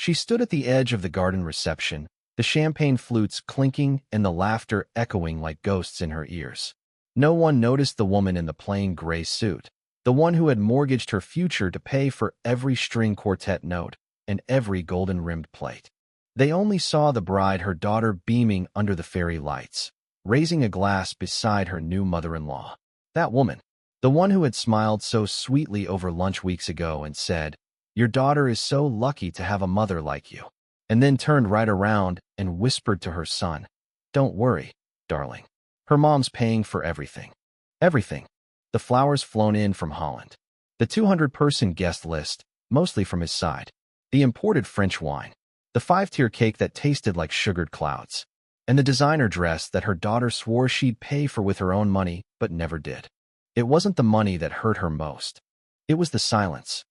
She stood at the edge of the garden reception, the champagne flutes clinking and the laughter echoing like ghosts in her ears. No one noticed the woman in the plain gray suit, the one who had mortgaged her future to pay for every string quartet note and every golden-rimmed plate. They only saw the bride, her daughter, beaming under the fairy lights, raising a glass beside her new mother-in-law. That woman, the one who had smiled so sweetly over lunch weeks ago and said, "Your daughter is so lucky to have a mother like you," and then turned right around and whispered to her son, "Don't worry, darling. Her mom's paying for everything." Everything. The flowers flown in from Holland. The 200-person guest list, mostly from his side. The imported French wine. The 5-tier cake that tasted like sugared clouds. And the designer dress that her daughter swore she'd pay for with her own money, but never did. It wasn't the money that hurt her most. It was the silence.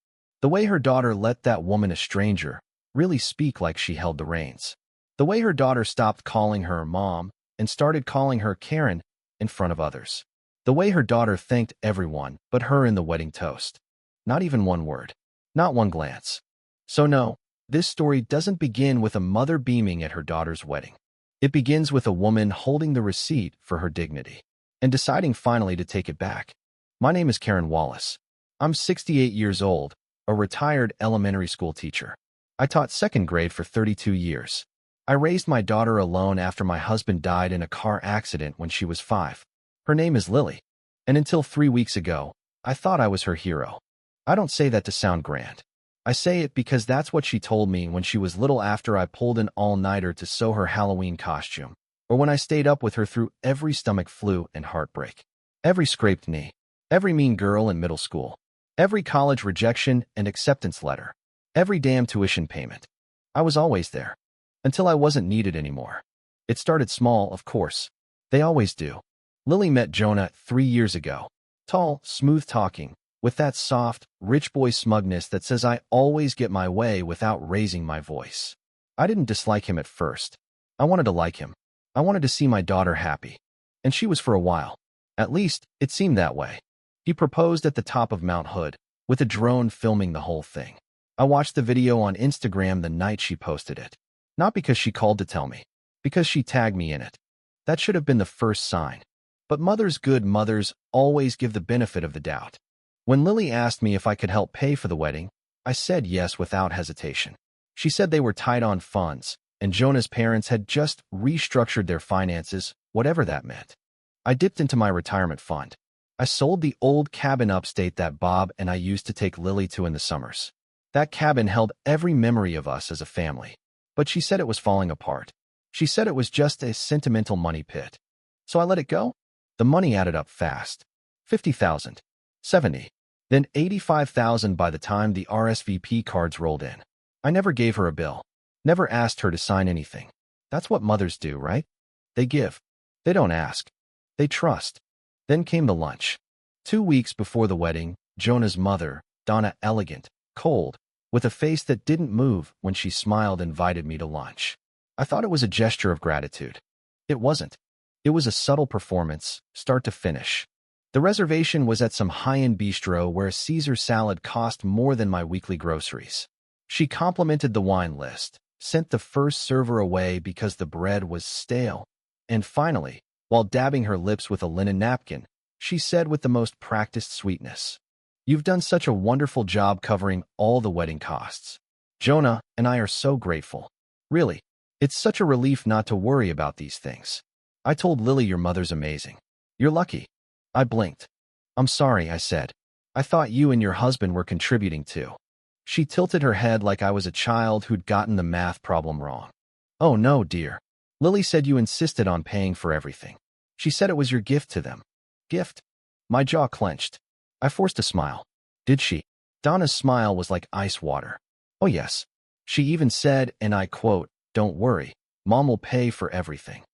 The way her daughter let that woman, a stranger, really speak like she held the reins. The way her daughter stopped calling her mom and started calling her Karen in front of others. The way her daughter thanked everyone but her in the wedding toast. Not even one word. Not one glance. So no, this story doesn't begin with a mother beaming at her daughter's wedding. It begins with a woman holding the receipt for her dignity and deciding finally to take it back. My name is Karen Wallace. I'm 68 years old, a retired elementary school teacher. I taught second grade for 32 years. I raised my daughter alone after my husband died in a car accident when she was 5. Her name is Lily. And until 3 weeks ago, I thought I was her hero. I don't say that to sound grand. I say it because that's what she told me when she was little, after I pulled an all-nighter to sew her Halloween costume, or when I stayed up with her through every stomach flu and heartbreak, every scraped knee, every mean girl in middle school, every college rejection and acceptance letter, every damn tuition payment. I was always there. Until I wasn't needed anymore. It started small, of course. They always do. Lily met Jonah 3 years ago. Tall, smooth-talking, with that soft, rich boy smugness that says I always get my way without raising my voice. I didn't dislike him at first. I wanted to like him. I wanted to see my daughter happy. And she was for a while. At least, it seemed that way. He proposed at the top of Mount Hood, with a drone filming the whole thing. I watched the video on Instagram the night she posted it. Not because she called to tell me, because she tagged me in it. That should have been the first sign. But good mothers always give the benefit of the doubt. When Lily asked me if I could help pay for the wedding, I said yes without hesitation. She said they were tight on funds, and Jonah's parents had just restructured their finances, whatever that meant. I dipped into my retirement fund. I sold the old cabin upstate that Bob and I used to take Lily to in the summers. That cabin held every memory of us as a family. But she said it was falling apart. She said it was just a sentimental money pit. So I let it go. The money added up fast. 50,000, 70, then 85,000 by the time the RSVP cards rolled in. I never gave her a bill. Never asked her to sign anything. That's what mothers do, right? They give. They don't ask. They trust. Then came the lunch. 2 weeks before the wedding, Jonah's mother, Donna, elegant, cold, with a face that didn't move when she smiled, invited me to lunch. I thought it was a gesture of gratitude. It wasn't. It was a subtle performance, start to finish. The reservation was at some high-end bistro where a Caesar salad cost more than my weekly groceries. She complimented the wine list, sent the first server away because the bread was stale, and finally, while dabbing her lips with a linen napkin, she said with the most practiced sweetness, "You've done such a wonderful job covering all the wedding costs. Jonah and I are so grateful. Really, it's such a relief not to worry about these things. I told Lily your mother's amazing. You're lucky." I blinked. "I'm sorry," I said. "I thought you and your husband were contributing too." She tilted her head like I was a child who'd gotten the math problem wrong. "Oh no, dear. Lily said you insisted on paying for everything. She said it was your gift to them." Gift? My jaw clenched. I forced a smile. "Did she?" Donna's smile was like ice water. "Oh yes. She even said, and I quote, 'Don't worry, Mom will pay for everything.'"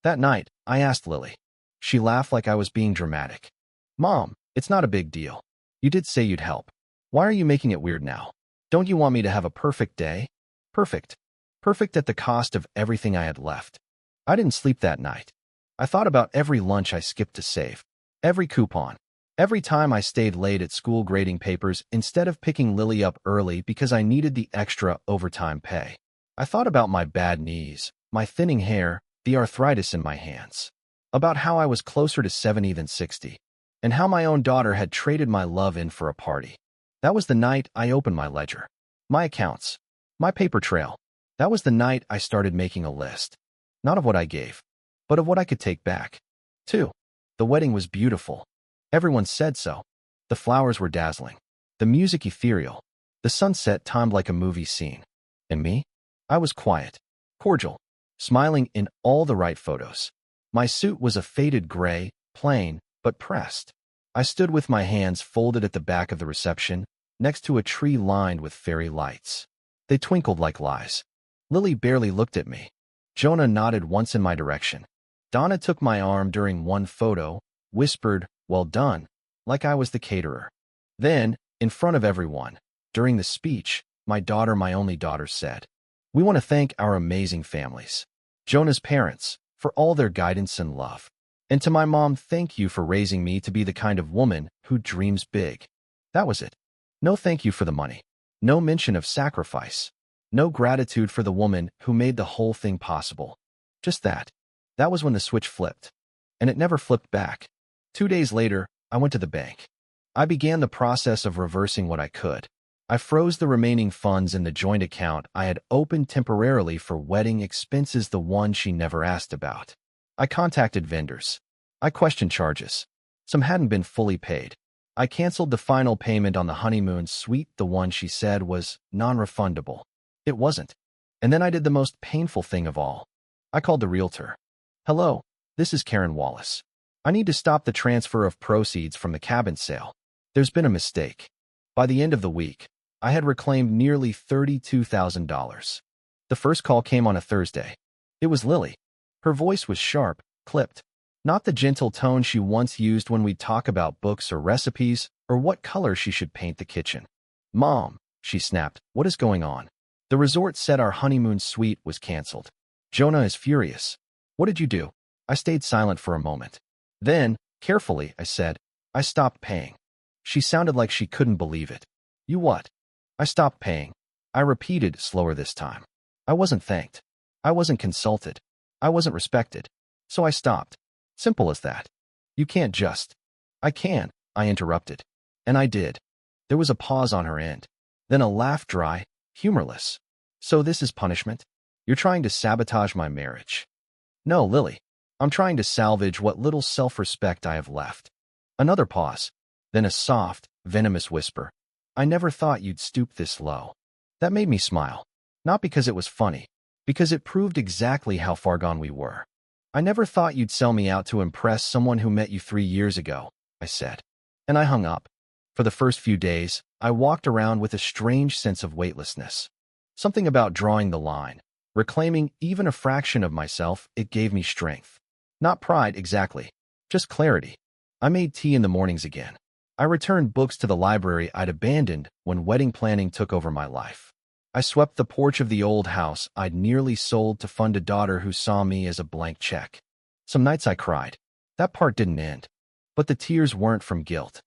That night, I asked Lily. She laughed like I was being dramatic. "Mom, it's not a big deal. You did say you'd help. Why are you making it weird now? Don't you want me to have a perfect day?" Perfect. Perfect at the cost of everything I had left. I didn't sleep that night. I thought about every lunch I skipped to save. Every coupon. Every time I stayed late at school grading papers instead of picking Lily up early because I needed the extra overtime pay. I thought about my bad knees, my thinning hair, the arthritis in my hands, about how I was closer to 70 than 60, and how my own daughter had traded my love in for a party. That was the night I opened my ledger, my accounts, my paper trail. That was the night I started making a list, not of what I gave, but of what I could take back. 2. The wedding was beautiful. Everyone said so. The flowers were dazzling, the music ethereal, the sunset timed like a movie scene. And me? I was quiet, cordial, smiling in all the right photos. My suit was a faded gray, plain, but pressed. I stood with my hands folded at the back of the reception, next to a tree lined with fairy lights. They twinkled like lies. Lily barely looked at me. Jonah nodded once in my direction. Donna took my arm during one photo, whispered, "Well done," like I was the caterer. Then, in front of everyone, during the speech, my only daughter, said, "We want to thank our amazing families, Jonah's parents, for all their guidance and love. And to my mom, thank you for raising me to be the kind of woman who dreams big." That was it. No thank you for the money. No mention of sacrifice. No gratitude for the woman who made the whole thing possible. Just that. That was when the switch flipped. And it never flipped back. 2 days later, I went to the bank. I began the process of reversing what I could. I froze the remaining funds in the joint account I had opened temporarily for wedding expenses, the one she never asked about. I contacted vendors. I questioned charges. Some hadn't been fully paid. I canceled the final payment on the honeymoon suite, the one she said was non-refundable. It wasn't. And then I did the most painful thing of all. I called the realtor. "Hello, this is Karen Wallace. I need to stop the transfer of proceeds from the cabin sale. There's been a mistake." By the end of the week, I had reclaimed nearly $32,000. The first call came on a Thursday. It was Lily. Her voice was sharp, clipped. Not the gentle tone she once used when we'd talk about books or recipes or what color she should paint the kitchen. "Mom," she snapped, "what is going on? The resort said our honeymoon suite was canceled. Jonah is furious." "What did you do?" I stayed silent for a moment. Then, carefully, I said, "I stopped paying." She sounded like she couldn't believe it. "You what?" "I stopped paying." I repeated, slower this time. "I wasn't thanked. I wasn't consulted. I wasn't respected. So I stopped. Simple as that." "You can't just." "I can," I interrupted. And I did. There was a pause on her end. Then a laugh, dry, humorless. "So this is punishment? You're trying to sabotage my marriage?" "No, Lily. I'm trying to salvage what little self-respect I have left." Another pause. Then a soft, venomous whisper. "I never thought you'd stoop this low." That made me smile. Not because it was funny, because it proved exactly how far gone we were. "I never thought you'd sell me out to impress someone who met you 3 years ago," I said. And I hung up. For the first few days, I walked around with a strange sense of weightlessness. Something about drawing the line, reclaiming even a fraction of myself, it gave me strength. Not pride exactly, just clarity. I made tea in the mornings again. I returned books to the library I'd abandoned when wedding planning took over my life. I swept the porch of the old house I'd nearly sold to fund a daughter who saw me as a blank check. Some nights I cried. That part didn't end. But the tears weren't from guilt.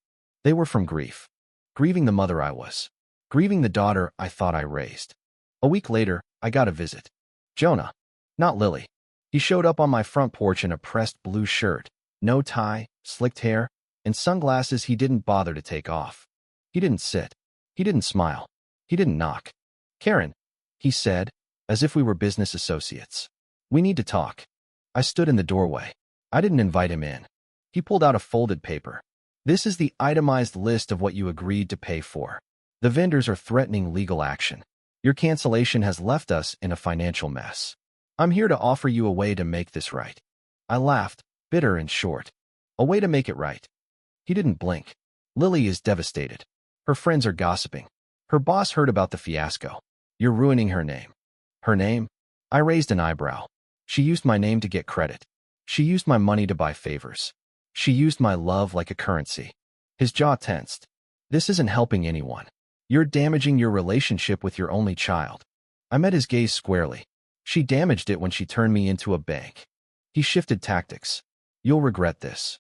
They were from grief. Grieving the mother I was. Grieving the daughter I thought I raised. A week later, I got a visit. Jonah. Not Lily. He showed up on my front porch in a pressed blue shirt, no tie, slicked hair, and sunglasses he didn't bother to take off. He didn't sit. He didn't smile. He didn't knock. "Karen," he said, as if we were business associates. "We need to talk." I stood in the doorway. I didn't invite him in. He pulled out a folded paper. "This is the itemized list of what you agreed to pay for. The vendors are threatening legal action. Your cancellation has left us in a financial mess. I'm here to offer you a way to make this right." I laughed, bitter and short. "A way to make it right?" He didn't blink. "Lily is devastated. Her friends are gossiping. Her boss heard about the fiasco. You're ruining her name." "Her name?" I raised an eyebrow. "She used my name to get credit. She used my money to buy favors. She used my love like a currency." His jaw tensed. "This isn't helping anyone. You're damaging your relationship with your only child." I met his gaze squarely. "She damaged it when she turned me into a bank." He shifted tactics. "You'll regret this."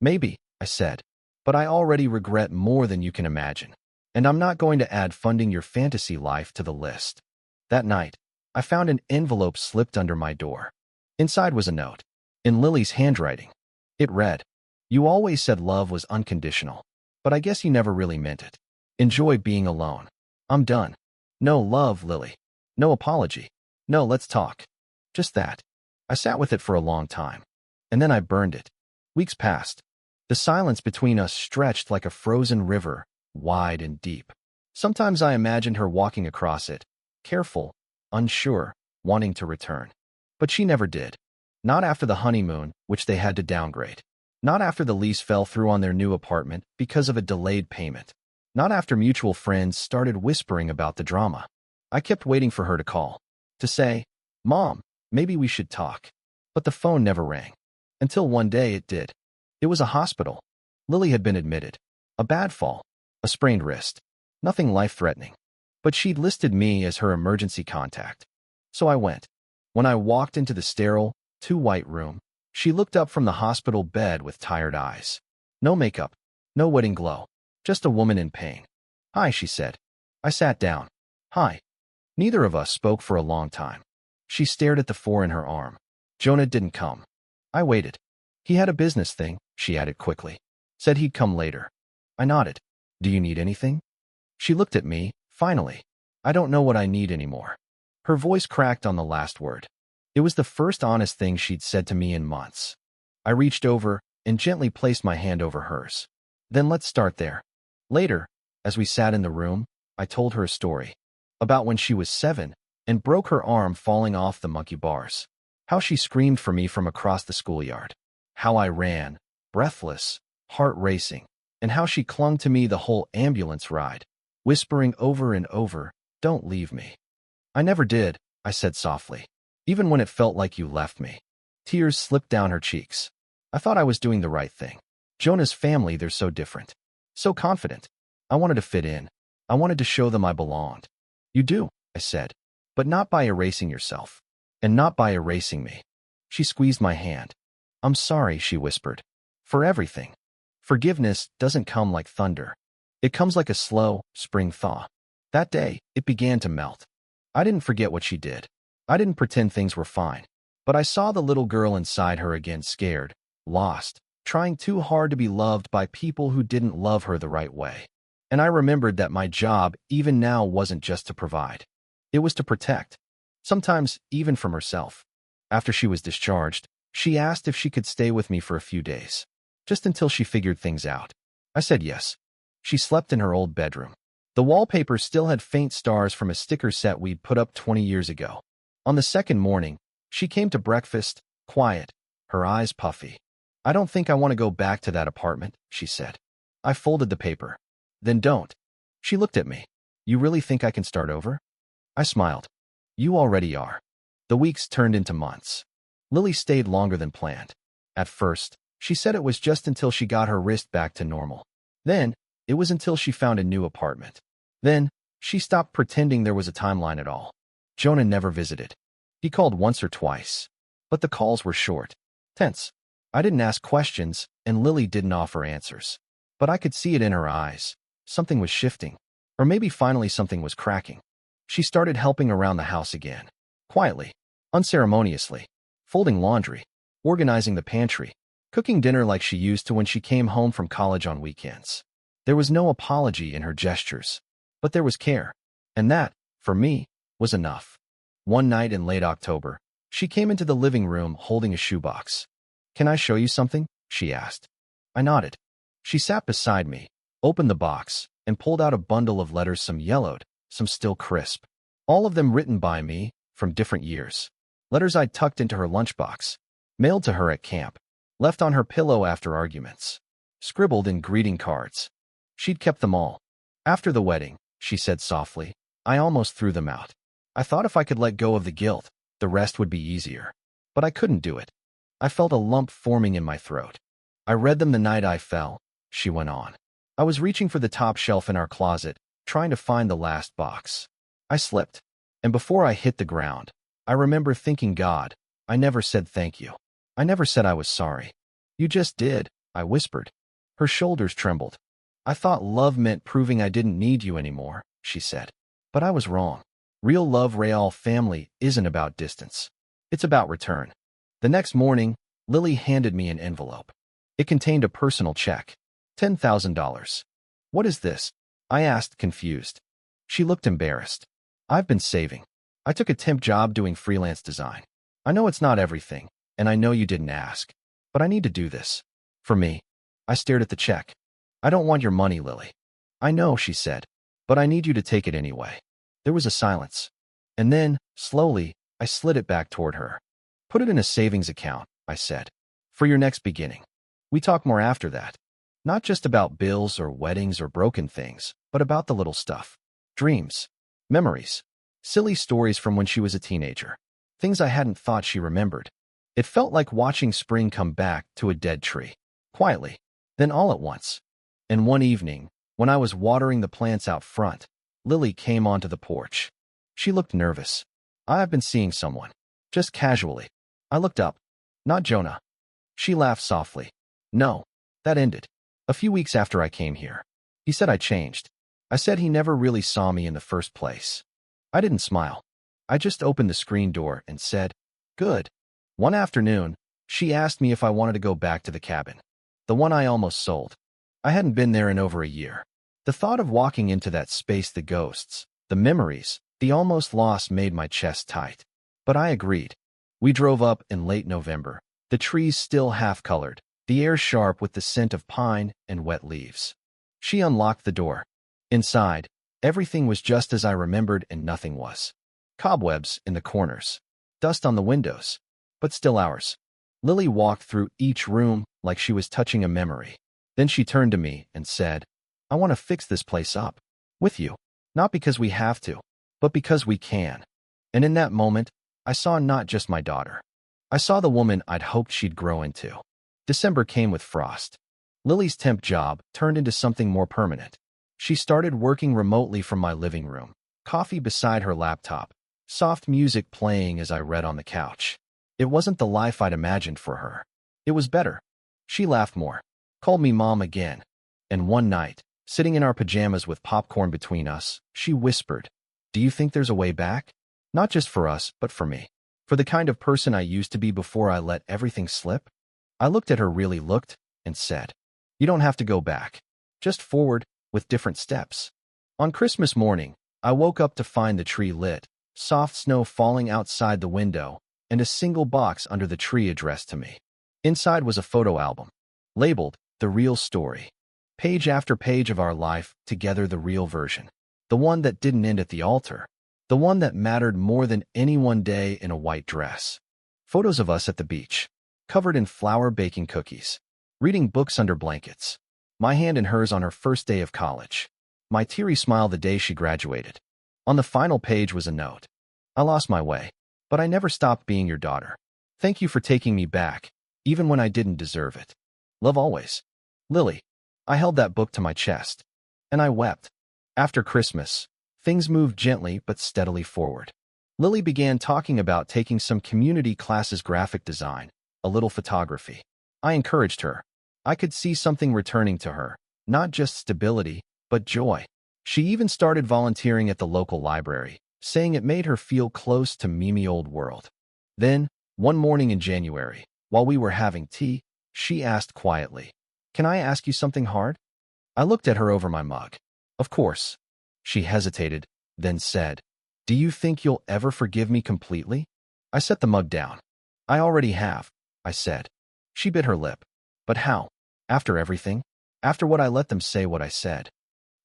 "Maybe," I said. but I already regret more than you can imagine. And I'm not going to add funding your fantasy life to the list. That night, I found an envelope slipped under my door. Inside was a note, in Lily's handwriting. It read, "You always said love was unconditional, but I guess you never really meant it. Enjoy being alone. I'm done. No love, Lily. No apology. No, let's talk." Just that. I sat with it for a long time. And then I burned it. Weeks passed. The silence between us stretched like a frozen river, wide and deep. Sometimes I imagined her walking across it, careful, unsure, wanting to return. But she never did. Not after the honeymoon, which they had to downgrade. Not after the lease fell through on their new apartment because of a delayed payment. Not after mutual friends started whispering about the drama. I kept waiting for her to call, to say, "Mom, maybe we should talk." But the phone never rang. Until one day it did. It was a hospital. Lily had been admitted. A bad fall. A sprained wrist. Nothing life-threatening. But she'd listed me as her emergency contact. So I went. When I walked into the sterile, too-white room, she looked up from the hospital bed with tired eyes. No makeup. No wedding glow. Just a woman in pain. "Hi," she said. I sat down. "Hi." Neither of us spoke for a long time. She stared at the 4 in her arm. Jonah didn't come. I waited. "He had a business thing," she added quickly. "Said he'd come later." I nodded. "Do you need anything?" She looked at me, finally. "I don't know what I need anymore." Her voice cracked on the last word. It was the first honest thing she'd said to me in months. I reached over and gently placed my hand over hers. "Then let's start there." Later, as we sat in the room, I told her a story. About when she was 7 and broke her arm falling off the monkey bars. How she screamed for me from across the schoolyard. How I ran, breathless, heart racing, and how she clung to me the whole ambulance ride, whispering over and over, "Don't leave me." "I never did," I said softly, "even when it felt like you left me." Tears slipped down her cheeks. I thought I was doing the right thing. Jonah's family, they're so different. So confident. I wanted to fit in. I wanted to show them I belonged. "You do," I said, "but not by erasing yourself. And not by erasing me." She squeezed my hand. "I'm sorry," she whispered. "For everything." Forgiveness doesn't come like thunder. It comes like a slow, spring thaw. That day, it began to melt. I didn't forget what she did. I didn't pretend things were fine. But I saw the little girl inside her again, scared, lost, trying too hard to be loved by people who didn't love her the right way. And I remembered that my job, even now, wasn't just to provide. It was to protect. Sometimes even from herself. After she was discharged, she asked if she could stay with me for a few days. Just until she figured things out. I said yes. She slept in her old bedroom. The wallpaper still had faint stars from a sticker set we'd put up 20 years ago. On the second morning, she came to breakfast, quiet, her eyes puffy. "I don't think I want to go back to that apartment," she said. I folded the paper. "Then don't." She looked at me. "You really think I can start over?" I smiled. "You already are." The weeks turned into months. Lily stayed longer than planned. At first, she said it was just until she got her wrist back to normal. Then, it was until she found a new apartment. Then, she stopped pretending there was a timeline at all. Jonah never visited. He called once or twice. But the calls were short, tense. I didn't ask questions, and Lily didn't offer answers. But I could see it in her eyes. Something was shifting. Or maybe finally something was cracking. She started helping around the house again. Quietly, unceremoniously, folding laundry, organizing the pantry, cooking dinner like she used to when she came home from college on weekends. There was no apology in her gestures, but there was care. And that, for me, was enough. One night in late October, she came into the living room holding a shoebox. "Can I show you something?" she asked. I nodded. She sat beside me, opened the box, and pulled out a bundle of letters, some yellowed, some still crisp. All of them written by me, from different years. Letters I'd tucked into her lunchbox, mailed to her at camp, left on her pillow after arguments, scribbled in greeting cards. She'd kept them all. "After the wedding," she said softly, "I almost threw them out. I thought if I could let go of the guilt, the rest would be easier. But I couldn't do it. I felt a lump forming in my throat. I read them the night I fell," she went on. "I was reaching for the top shelf in our closet, trying to find the last box. I slipped. And before I hit the ground, I remember thinking, God, I never said thank you. I never said I was sorry." "You just did," I whispered. Her shoulders trembled. I thought love meant proving I didn't need you anymore, she said. But I was wrong. Real love, real family, isn't about distance. It's about return. The next morning, Lily handed me an envelope. It contained a personal check. $10,000. What is this? I asked, confused. She looked embarrassed. I've been saving. I took a temp job doing freelance design. I know it's not everything, and I know you didn't ask, but I need to do this. For me. I stared at the check. I don't want your money, Lily. I know, she said, but I need you to take it anyway. There was a silence. And then, slowly, I slid it back toward her. Put it in a savings account, I said. For your next beginning. We talk more after that. Not just about bills or weddings or broken things, but about the little stuff. Dreams. Memories. Silly stories from when she was a teenager. Things I hadn't thought she remembered. It felt like watching spring come back to a dead tree. Quietly. Then all at once. And one evening, when I was watering the plants out front, Lily came onto the porch. She looked nervous. I've been seeing someone. Just casually. I looked up. Not Jonah. She laughed softly. No. That ended. A few weeks after I came here. He said I changed. I said he never really saw me in the first place. I didn't smile. I just opened the screen door and said, good. One afternoon, she asked me if I wanted to go back to the cabin. The one I almost sold. I hadn't been there in over a year. The thought of walking into that space, the ghosts, the memories, the almost lost made my chest tight. But I agreed. We drove up in late November, the trees still half-colored, the air sharp with the scent of pine and wet leaves. She unlocked the door. Inside, everything was just as I remembered and nothing was. Cobwebs in the corners. Dust on the windows. But still ours. Lily walked through each room like she was touching a memory. Then she turned to me and said, I want to fix this place up. With you. Not because we have to, but because we can. And in that moment, I saw not just my daughter. I saw the woman I'd hoped she'd grow into. December came with frost. Lily's temp job turned into something more permanent. She started working remotely from my living room, coffee beside her laptop, soft music playing as I read on the couch. It wasn't the life I'd imagined for her. It was better. She laughed more, called me mom again. And one night, sitting in our pajamas with popcorn between us, she whispered, do you think there's a way back? Not just for us, but for me. For the kind of person I used to be before I let everything slip? I looked at her, really looked, and said, you don't have to go back. Just forward, with different steps. On Christmas morning, I woke up to find the tree lit, soft snow falling outside the window, and a single box under the tree addressed to me. Inside was a photo album, labeled, The Real Story. Page after page of our life, together, the real version. The one that didn't end at the altar. The one that mattered more than any one day in a white dress. Photos of us at the beach, covered in flour baking cookies, reading books under blankets. My hand in hers on her first day of college. My teary smile the day she graduated. On the final page was a note. I lost my way, but I never stopped being your daughter. Thank you for taking me back, even when I didn't deserve it. Love always. Lily. I held that book to my chest, and I wept. After Christmas, things moved gently but steadily forward. Lily began talking about taking some community classes, graphic design, a little photography. I encouraged her. I could see something returning to her, not just stability, but joy. She even started volunteering at the local library, saying it made her feel close to Mimi old world. Then, one morning in January, while we were having tea, she asked quietly, can I ask you something hard? I looked at her over my mug. Of course. She hesitated, then said, do you think you'll ever forgive me completely? I set the mug down. I already have, I said. She bit her lip. But how? After everything? After what I let them say what I said?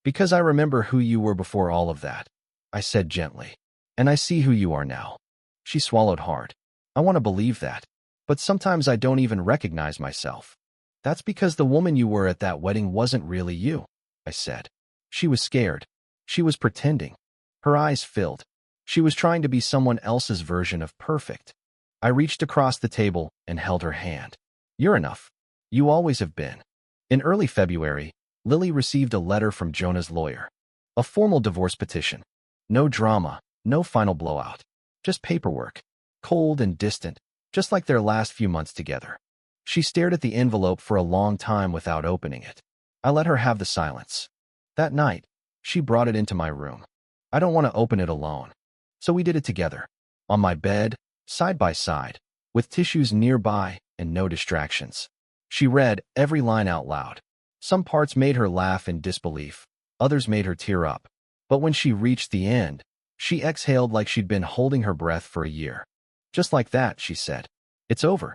Because I remember who you were before all of that, I said gently. And I see who you are now. She swallowed hard. I want to believe that. But sometimes I don't even recognize myself. That's because the woman you were at that wedding wasn't really you, I said. She was scared. She was pretending. Her eyes filled. She was trying to be someone else's version of perfect. I reached across the table and held her hand. You're enough. You always have been. In early February, Lily received a letter from Jonah's lawyer. A formal divorce petition. No drama, no final blowout. Just paperwork. Cold and distant, just like their last few months together. She stared at the envelope for a long time without opening it. I let her have the silence. That night, she brought it into my room. I don't want to open it alone. So we did it together. On my bed, side by side, with tissues nearby and no distractions. She read every line out loud. Some parts made her laugh in disbelief. Others made her tear up. But when she reached the end, she exhaled like she'd been holding her breath for a year. Just like that, she said. It's over.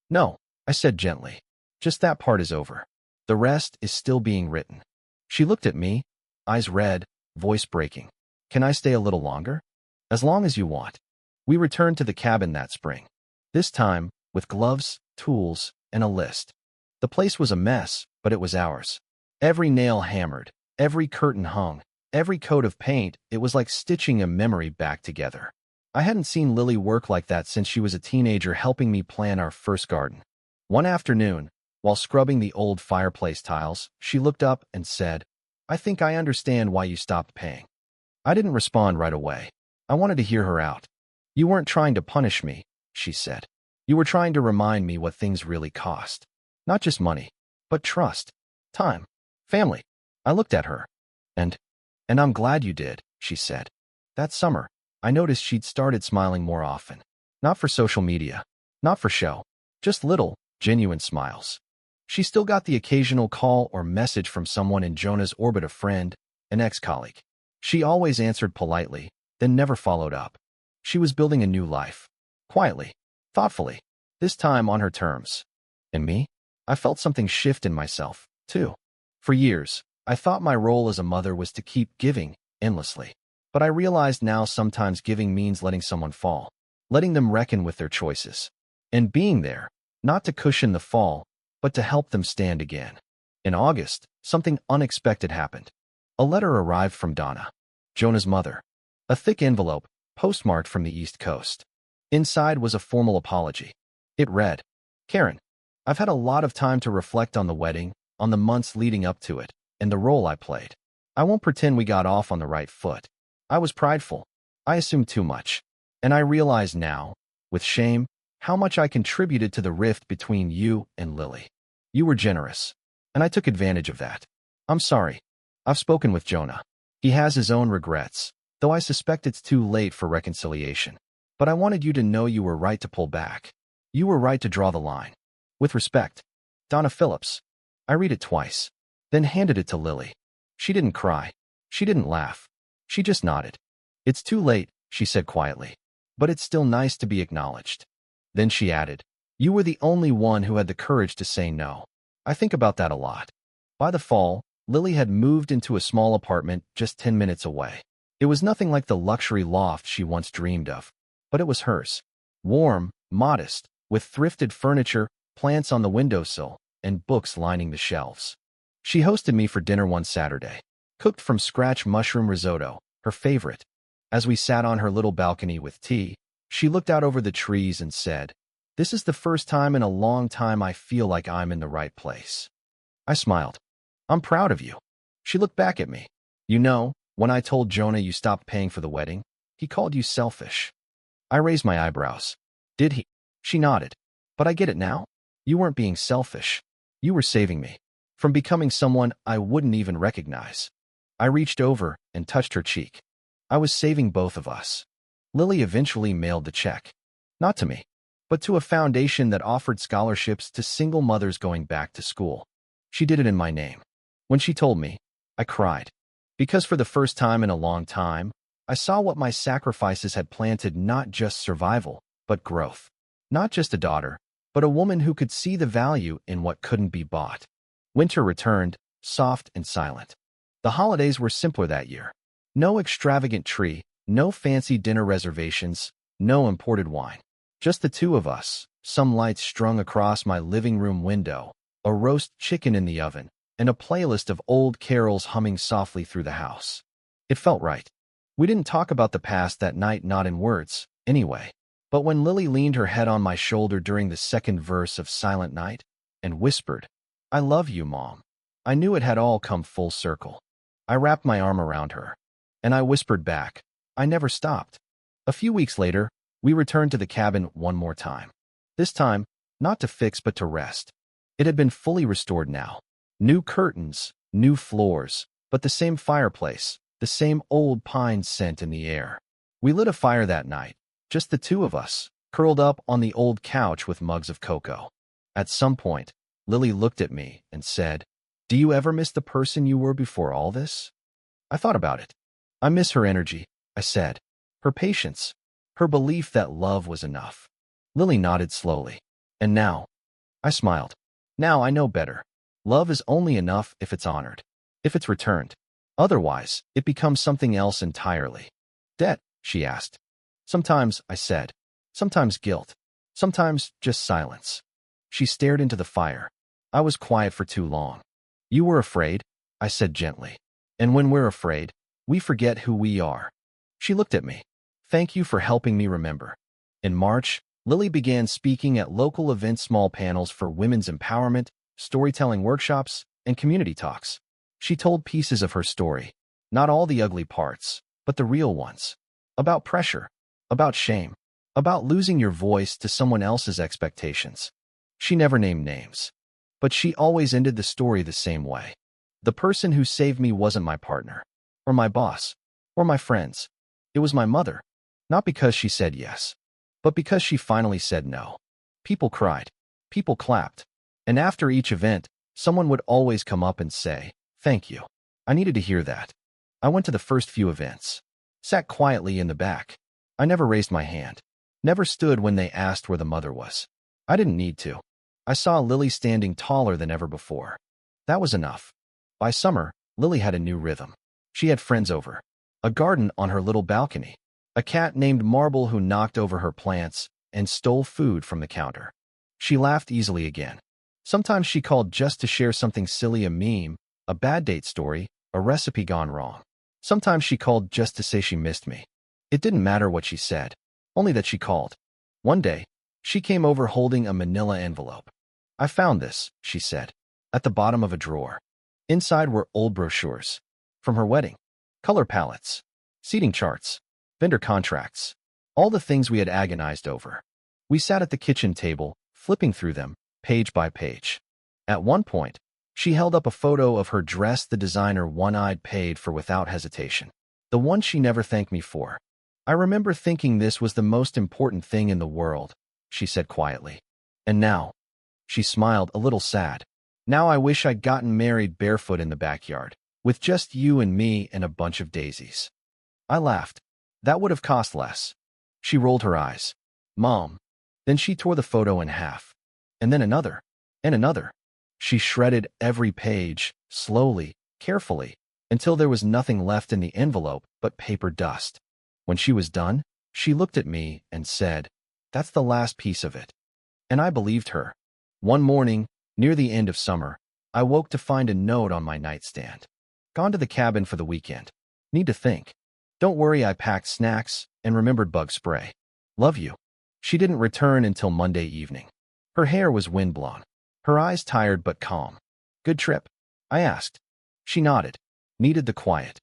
No, I said gently. Just that part is over. The rest is still being written. She looked at me, eyes red, voice breaking. Can I stay a little longer? As long as you want. We returned to the cabin that spring. This time, with gloves, tools, and a list. The place was a mess, but it was ours. Every nail hammered, every curtain hung, every coat of paint, it was like stitching a memory back together. I hadn't seen Lily work like that since she was a teenager helping me plan our first garden. One afternoon, while scrubbing the old fireplace tiles, she looked up and said, I think I understand why you stopped paying. I didn't respond right away. I wanted to hear her out. You weren't trying to punish me, she said. You were trying to remind me what things really cost. Not just money, but trust, time, family. I looked at her. And I'm glad you did, she said. That summer, I noticed she'd started smiling more often. Not for social media, not for show, just little, genuine smiles. She still got the occasional call or message from someone in Jonah's orbit, a friend, an ex-colleague. She always answered politely, then never followed up. She was building a new life. Quietly, thoughtfully, this time on her terms. And me? I felt something shift in myself, too. For years, I thought my role as a mother was to keep giving endlessly. But I realized now sometimes giving means letting someone fall, letting them reckon with their choices, and being there, not to cushion the fall, but to help them stand again. In August, something unexpected happened. A letter arrived from Donna, Jonah's mother. A thick envelope, postmarked from the East Coast. Inside was a formal apology. It read, Karen, I've had a lot of time to reflect on the wedding, on the months leading up to it, and the role I played. I won't pretend we got off on the right foot. I was prideful. I assumed too much. And I realize now, with shame, how much I contributed to the rift between you and Lily. You were generous, and I took advantage of that. I'm sorry. I've spoken with Jonah. He has his own regrets, though I suspect it's too late for reconciliation. But I wanted you to know you were right to pull back. You were right to draw the line. With respect, Donna Phillips. I read it twice, then handed it to Lily. She didn't cry. She didn't laugh. She just nodded. It's too late, she said quietly. But it's still nice to be acknowledged. Then she added, you were the only one who had the courage to say no. I think about that a lot. By the fall, Lily had moved into a small apartment just 10 minutes away. It was nothing like the luxury loft she once dreamed of, but it was hers. Warm, modest, with thrifted furniture, plants on the windowsill, and books lining the shelves. She hosted me for dinner one Saturday. Cooked from scratch mushroom risotto, her favorite. As we sat on her little balcony with tea, she looked out over the trees and said, this is the first time in a long time I feel like I'm in the right place. I smiled. I'm proud of you. She looked back at me. You know, when I told Jonah you stopped paying for the wedding, he called you selfish. I raised my eyebrows. Did he? She nodded. But I get it now. You weren't being selfish. You were saving me from becoming someone I wouldn't even recognize. I reached over and touched her cheek. I was saving both of us. Lily eventually mailed the check. Not to me, but to a foundation that offered scholarships to single mothers going back to school. She did it in my name. When she told me, I cried. Because for the first time in a long time, I saw what my sacrifices had planted, not just survival, but growth. Not just a daughter, but a woman who could see the value in what couldn't be bought. Winter returned, soft and silent. The holidays were simpler that year. No extravagant tree, no fancy dinner reservations, no imported wine. Just the two of us, some lights strung across my living room window, a roast chicken in the oven, and a playlist of old carols humming softly through the house. It felt right. We didn't talk about the past that night, not in words, anyway. But when Lily leaned her head on my shoulder during the second verse of Silent Night and whispered, I love you, Mom, I knew it had all come full circle. I wrapped my arm around her, and I whispered back, I never stopped. A few weeks later, we returned to the cabin one more time. This time, not to fix but to rest. It had been fully restored now. New curtains, New floors, but the same fireplace, the same old pine scent in the air. We lit a fire that night, just the two of us, curled up on the old couch with mugs of cocoa. At some point, Lily looked at me and said, "Do you ever miss the person you were before all this?" I thought about it. "I miss her energy," I said. "Her patience. Her belief that love was enough." Lily nodded slowly. "And now?" I smiled. "Now I know better. Love is only enough if it's honored, if it's returned. Otherwise, it becomes something else entirely." "Debt?" she asked. "Sometimes," I said. "Sometimes guilt. Sometimes just silence." She stared into the fire. I was quiet for too long. "You were afraid," I said gently. "And when we're afraid, we forget who we are." She looked at me. "Thank you for helping me remember." In March, Lily began speaking at local events, small panels for women's empowerment, storytelling workshops, and community talks. She told pieces of her story, not all the ugly parts, but the real ones. About pressure, about shame, about losing your voice to someone else's expectations. She never named names, but she always ended the story the same way. The person who saved me wasn't my partner, or my boss, or my friends. It was my mother, not because she said yes, but because she finally said no. People cried, people clapped, and after each event, someone would always come up and say, "Thank you." I needed to hear that. I went to the first few events, sat quietly in the back. I never raised my hand, never stood when they asked where the mother was. I didn't need to. I saw Lily standing taller than ever before. That was enough. By summer, Lily had a new rhythm. She had friends over, a garden on her little balcony, a cat named Marble who knocked over her plants and stole food from the counter. She laughed easily again. Sometimes she called just to share something silly, a meme, a bad date story, a recipe gone wrong. Sometimes she called just to say she missed me. It didn't matter what she said, only that she called. One day, she came over holding a manila envelope. "I found this," she said, "at the bottom of a drawer." Inside were old brochures. From her wedding. Color palettes. Seating charts. Vendor contracts. All the things we had agonized over. We sat at the kitchen table, flipping through them, page by page. At one point, she held up a photo of her dress the designer one-eyed paid for without hesitation. The one she never thanked me for. "I remember thinking this was the most important thing in the world," she said quietly. "And now," she smiled, a little sad, "now I wish I'd gotten married barefoot in the backyard, with just you and me and a bunch of daisies." I laughed. "That would have cost less." She rolled her eyes. "Mom." Then she tore the photo in half. And then another. And another. She shredded every page, slowly, carefully, until there was nothing left in the envelope but paper dust. When she was done, she looked at me and said, "That's the last piece of it." And I believed her. One morning, near the end of summer, I woke to find a note on my nightstand. "Gone to the cabin for the weekend. Need to think. Don't worry, I packed snacks and remembered bug spray. Love you." She didn't return until Monday evening. Her hair was windblown, her eyes tired but calm. "Good trip?" I asked. She nodded. Needed the quiet.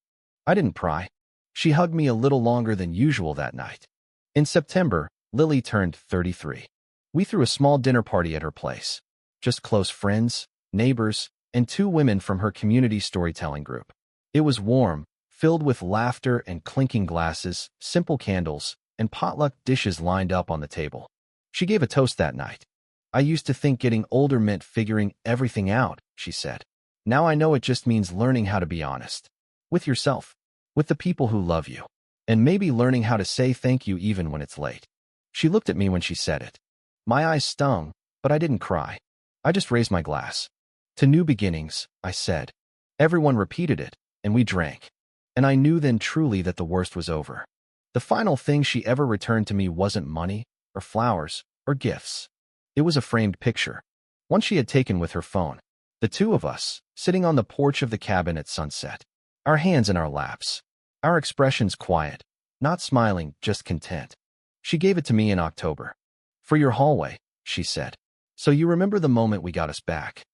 I didn't pry. She hugged me a little longer than usual that night. In September, Lily turned 33. We threw a small dinner party at her place. Just close friends, neighbors, and 2 women from her community storytelling group. It was warm, filled with laughter and clinking glasses, simple candles, and potluck dishes lined up on the table. She gave a toast that night. "I used to think getting older meant figuring everything out," she said. "Now I know it just means learning how to be honest. With yourself, with the people who love you, and maybe learning how to say thank you even when it's late." She looked at me when she said it. My eyes stung, but I didn't cry. I just raised my glass. "To new beginnings," I said. Everyone repeated it, and we drank. And I knew then truly that the worst was over. The final thing she ever returned to me wasn't money, or flowers, or gifts. It was a framed picture, one she had taken with her phone. The 2 of us, sitting on the porch of the cabin at sunset, our hands in our laps, our expressions quiet, not smiling, just content. She gave it to me in October. "For your hallway," she said. "So you remember the moment we got us back."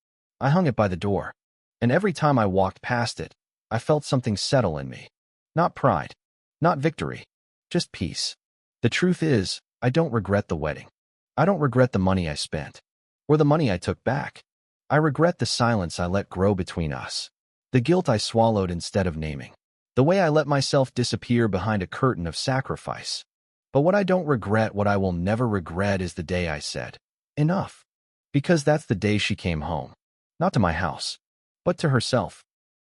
I hung it by the door, and every time I walked past it, I felt something settle in me. Not pride, not victory, just peace. The truth is, I don't regret the wedding. I don't regret the money I spent, or the money I took back. I regret the silence I let grow between us. The guilt I swallowed instead of naming. The way I let myself disappear behind a curtain of sacrifice. But what I don't regret, what I will never regret, is the day I said, enough. Because that's the day she came home. Not to my house, but to herself.